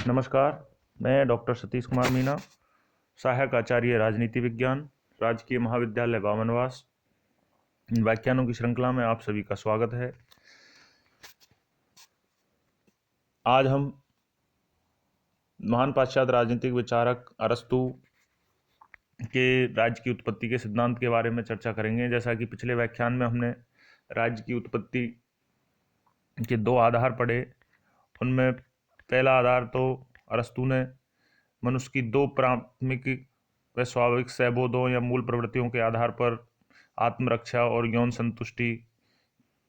नमस्कार। मैं डॉक्टर सतीश कुमार मीना, सहायक आचार्य राजनीति विज्ञान, राजकीय महाविद्यालय बामनवास। इन व्याख्यानों की श्रृंखला में आप सभी का स्वागत है। आज हम महान पाश्चात्य राजनीतिक विचारक अरस्तु के राज्य की उत्पत्ति के सिद्धांत के बारे में चर्चा करेंगे। जैसा कि पिछले व्याख्यान में हमने राज्य की उत्पत्ति के दो आधार पढ़े। उनमें पहला आधार तो अरस्तु ने मनुष्य की दो प्राथमिक व स्वाभाविक सहबोधों या मूल प्रवृत्तियों के आधार पर आत्मरक्षा और यौन संतुष्टि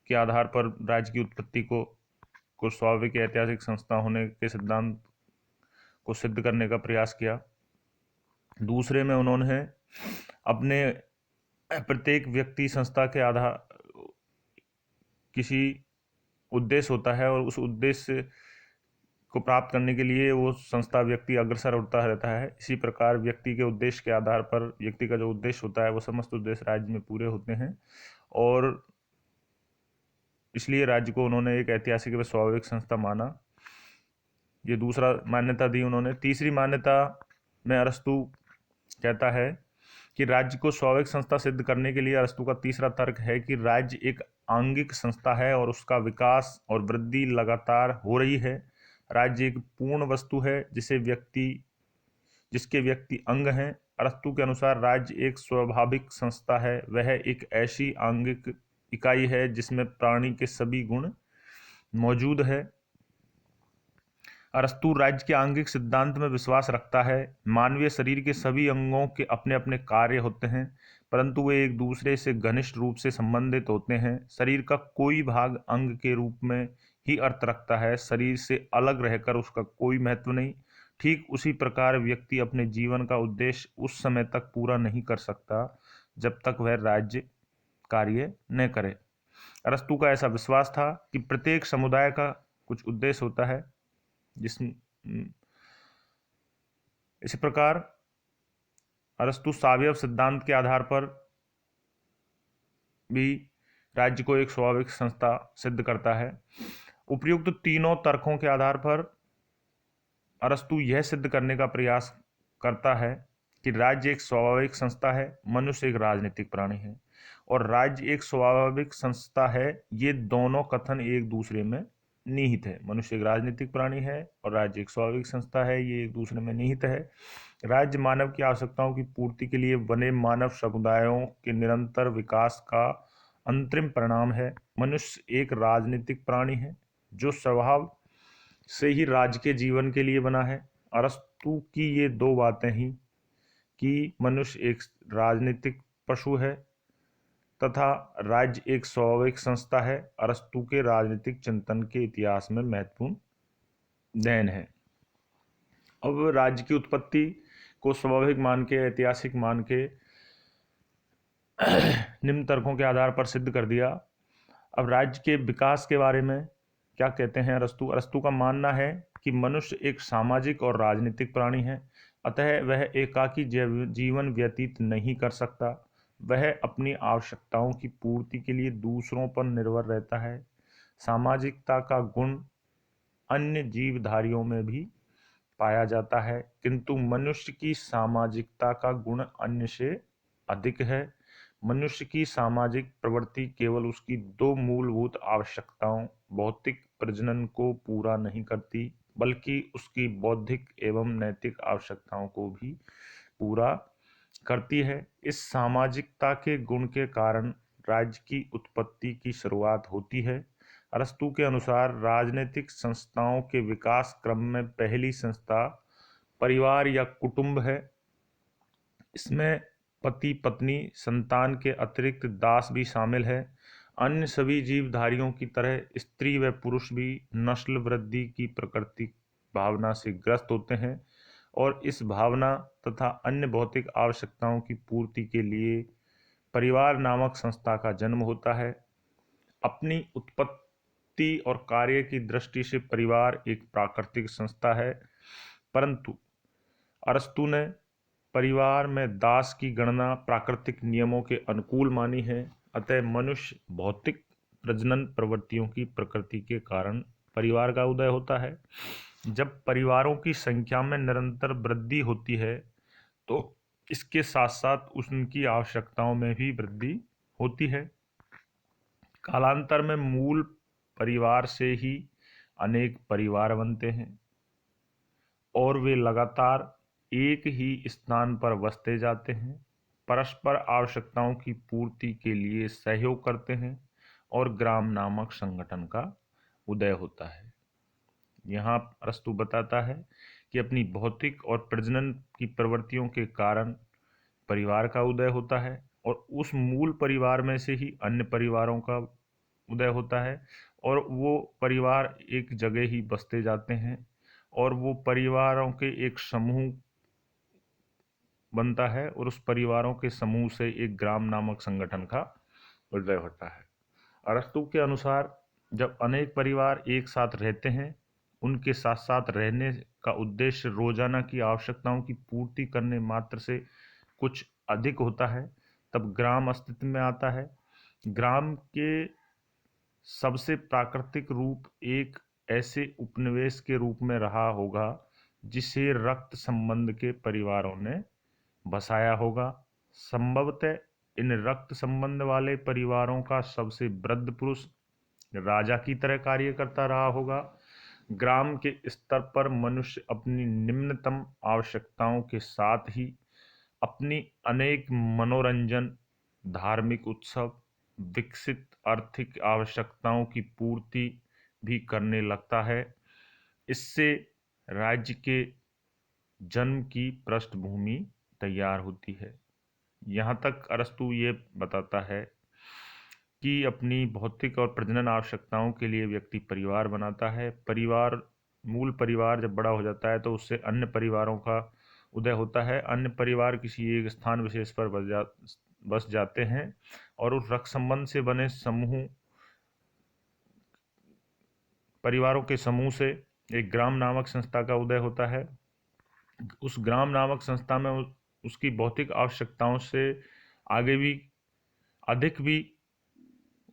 के आधार पर राज्य की उत्पत्ति को स्वाभाविक ऐतिहासिक संस्था होने के सिद्धांत को सिद्ध करने का प्रयास किया। दूसरे में उन्होंने अपने प्रत्येक व्यक्ति संस्था के आधार किसी उद्देश्य होता है और उस उद्देश्य को प्राप्त करने के लिए वो संस्था व्यक्ति अग्रसर होता रहता है। इसी प्रकार व्यक्ति के उद्देश्य के आधार पर व्यक्ति का जो उद्देश्य होता है वो समस्त उद्देश्य राज्य में पूरे होते हैं और इसलिए राज्य को उन्होंने एक ऐतिहासिक व स्वाभाविक संस्था माना। ये दूसरा मान्यता दी उन्होंने। तीसरी मान्यता में अरस्तु कहता है कि राज्य को स्वाभाविक संस्था सिद्ध करने के लिए अरस्तु का तीसरा तर्क है कि राज्य एक आंगिक संस्था है और उसका विकास और वृद्धि लगातार हो रही है। राज्य एक पूर्ण वस्तु है जिसके व्यक्ति अंग हैं। अरस्तु के अनुसार राज्य एक स्वाभाविक संस्था है। वह एक ऐसी आंगिक इकाई है जिसमें प्राणी के सभी गुण मौजूद है। अरस्तु राज्य के आंगिक सिद्धांत में विश्वास रखता है। मानवीय शरीर के सभी अंगों के अपने अपने कार्य होते हैं, परंतु वे एक दूसरे से घनिष्ठ रूप से संबंधित होते हैं। शरीर का कोई भाग अंग के रूप में ही अर्थ रखता है, शरीर से अलग रहकर उसका कोई महत्व नहीं। ठीक उसी प्रकार व्यक्ति अपने जीवन का उद्देश्य उस समय तक पूरा नहीं कर सकता जब तक वह राज्य कार्य न करे। अरस्तु का ऐसा विश्वास था कि प्रत्येक समुदाय का कुछ उद्देश्य होता है। इसी प्रकार अरस्तु सावयव सिद्धांत के आधार पर भी राज्य को एक स्वाभाविक संस्था सिद्ध करता है। उपर्युक्त तीनों तर्कों के आधार पर अरस्तु यह सिद्ध करने का प्रयास करता है कि राज्य एक स्वाभाविक संस्था है, मनुष्य एक राजनीतिक प्राणी है और राज्य एक स्वाभाविक संस्था है। ये दोनों कथन एक दूसरे में निहित है। मनुष्य एक राजनीतिक प्राणी है और राज्य एक स्वाभाविक संस्था है, ये एक दूसरे में निहित है। राज्य मानव की आवश्यकताओं की पूर्ति के लिए बने मानव समुदायों के निरंतर विकास का अंतरिम परिणाम है। मनुष्य एक राजनीतिक प्राणी है जो स्वभाव से ही राज्य के जीवन के लिए बना है। अरस्तु की ये दो बातें ही कि मनुष्य एक राजनीतिक पशु है तथा राज्य एक स्वाभाविक संस्था है, अरस्तु के राजनीतिक चिंतन के इतिहास में महत्वपूर्ण देन है। अब राज्य की उत्पत्ति को स्वाभाविक मान के, ऐतिहासिक मान के निम्न तर्कों के आधार पर सिद्ध कर दिया। अब राज्य के विकास के बारे में क्या कहते हैं अरस्तु? अरस्तु का मानना है कि मनुष्य एक सामाजिक और राजनीतिक प्राणी है, अतः वह एकाकी जीवन व्यतीत नहीं कर सकता। वह अपनी आवश्यकताओं की पूर्ति के लिए दूसरों पर निर्भर रहता है। सामाजिकता का गुण अन्य जीवधारियों में भी पाया जाता है, किंतु मनुष्य की सामाजिकता का गुण अन्य से अधिक है। मनुष्य की सामाजिक प्रवृत्ति केवल उसकी दो मूलभूत आवश्यकताओं भौतिक प्रजनन को पूरा नहीं करती, बल्कि उसकी बौद्धिक एवं नैतिक आवश्यकताओं को भी पूरा करती है। इस सामाजिकता के गुण के कारण राज्य की उत्पत्ति की शुरुआत होती है। अरस्तु के अनुसार राजनीतिक संस्थाओं के विकास क्रम में पहली संस्था परिवार या कुटुंब है। इसमें पति पत्नी संतान के अतिरिक्त दास भी शामिल है। अन्य सभी जीवधारियों की तरह स्त्री व पुरुष भी नस्ल वृद्धि की प्राकृतिक भावना से ग्रस्त होते हैं और इस भावना तथा अन्य भौतिक आवश्यकताओं की पूर्ति के लिए परिवार नामक संस्था का जन्म होता है। अपनी उत्पत्ति और कार्य की दृष्टि से परिवार एक प्राकृतिक संस्था है, परंतु अरस्तु ने परिवार में दास की गणना प्राकृतिक नियमों के अनुकूल मानी है। अतः मनुष्य भौतिक प्रजनन प्रवृत्तियों की प्रकृति के कारण परिवार का उदय होता है। जब परिवारों की संख्या में निरंतर वृद्धि होती है तो इसके साथ साथ उनकी आवश्यकताओं में भी वृद्धि होती है। कालांतर में मूल परिवार से ही अनेक परिवार बनते हैं और वे लगातार एक ही स्थान पर बसते जाते हैं, परस्पर आवश्यकताओं की पूर्ति के लिए सहयोग करते हैं और ग्राम नामक संगठन का उदय होता है। यहाँ अरस्तु बताता है कि अपनी भौतिक और प्रजनन की प्रवृत्तियों के कारण परिवार का उदय होता है और उस मूल परिवार में से ही अन्य परिवारों का उदय होता है और वो परिवार एक जगह ही बसते जाते हैं और वो परिवारों के एक समूह बनता है और उस परिवारों के समूह से एक ग्राम नामक संगठन का उदय होता है। अरस्तु के अनुसार जब अनेक परिवार एक साथ रहते हैं, उनके साथ साथ रहने का उद्देश्य रोजाना की आवश्यकताओं की पूर्ति करने मात्र से कुछ अधिक होता है, तब ग्राम अस्तित्व में आता है। ग्राम के सबसे प्राकृतिक रूप एक ऐसे उपनिवेश के रूप में रहा होगा जिसे रक्त संबंध के परिवारों ने बसाया होगा। संभवतः इन रक्त संबंध वाले परिवारों का सबसे वृद्ध पुरुष राजा की तरह कार्य करता रहा होगा। ग्राम के स्तर पर मनुष्य अपनी निम्नतम आवश्यकताओं के साथ ही अपनी अनेक मनोरंजन, धार्मिक उत्सव, विकसित आर्थिक आवश्यकताओं की पूर्ति भी करने लगता है। इससे राज्य के जन्म की पृष्ठभूमि तैयार होती है। यहाँ तक अरस्तु ये बताता है कि अपनी भौतिक और प्रजनन आवश्यकताओं के लिए व्यक्ति परिवार बनाता है। मूल परिवार जब बड़ा हो जाता है तो उससे अन्य परिवारों का उदय होता है। अन्य परिवार किसी एक स्थान विशेष पर बस जाते हैं और उस रक्त संबंध से बने परिवारों के समूह से एक ग्राम नामक संस्था का उदय होता है। उस ग्राम नामक संस्था में उसकी भौतिक आवश्यकताओं से आगे भी अधिक भी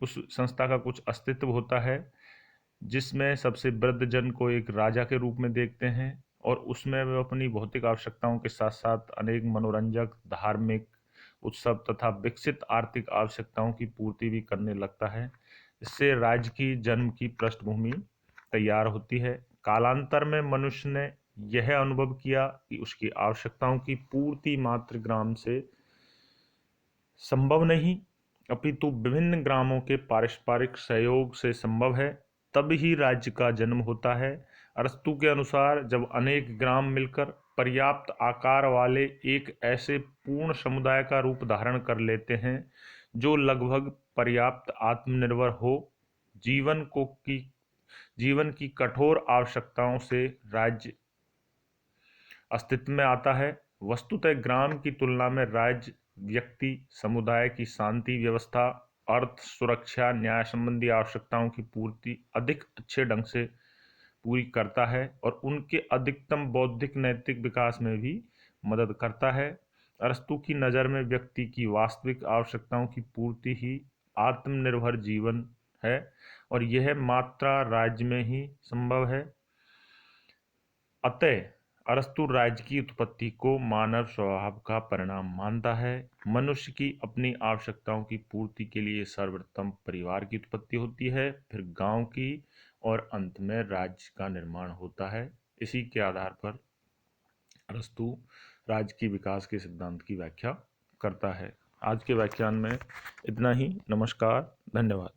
उस संस्था का कुछ अस्तित्व होता है, जिसमें सबसे वृद्ध जन को एक राजा के रूप में देखते हैं और उसमें वे अपनी भौतिक आवश्यकताओं के साथ साथ अनेक मनोरंजक, धार्मिक उत्सव तथा विकसित आर्थिक आवश्यकताओं की पूर्ति भी करने लगता है। इससे राज्य की जन्म की पृष्ठभूमि तैयार होती है। कालांतर में मनुष्य ने यह अनुभव किया कि उसकी आवश्यकताओं की पूर्ति मात्र ग्राम से संभव नहीं, अपितु विभिन्न ग्रामों के पारस्परिक सहयोग से संभव है। तब ही राज्य का जन्म होता है। अरस्तु के अनुसार जब अनेक ग्राम मिलकर पर्याप्त आकार वाले एक ऐसे पूर्ण समुदाय का रूप धारण कर लेते हैं जो लगभग पर्याप्त आत्मनिर्भर हो, जीवन की कठोर आवश्यकताओं से राज्य अस्तित्व में आता है। वस्तुतः ग्राम की तुलना में राज्य व्यक्ति समुदाय की शांति व्यवस्था, अर्थ, सुरक्षा, न्याय संबंधी आवश्यकताओं की पूर्ति अधिक अच्छे ढंग से पूरी करता है और उनके अधिकतम बौद्धिक नैतिक विकास में भी मदद करता है। अरस्तु की नज़र में व्यक्ति की वास्तविक आवश्यकताओं की पूर्ति ही आत्मनिर्भर जीवन है और यह मात्र राज्य में ही संभव है। अतः अरस्तु राज्य की उत्पत्ति को मानव स्वभाव का परिणाम मानता है। मनुष्य की अपनी आवश्यकताओं की पूर्ति के लिए सर्वप्रथम परिवार की उत्पत्ति होती है, फिर गांव की और अंत में राज्य का निर्माण होता है। इसी के आधार पर अरस्तु राज्य की विकास के सिद्धांत की व्याख्या करता है। आज के व्याख्यान में इतना ही। नमस्कार, धन्यवाद।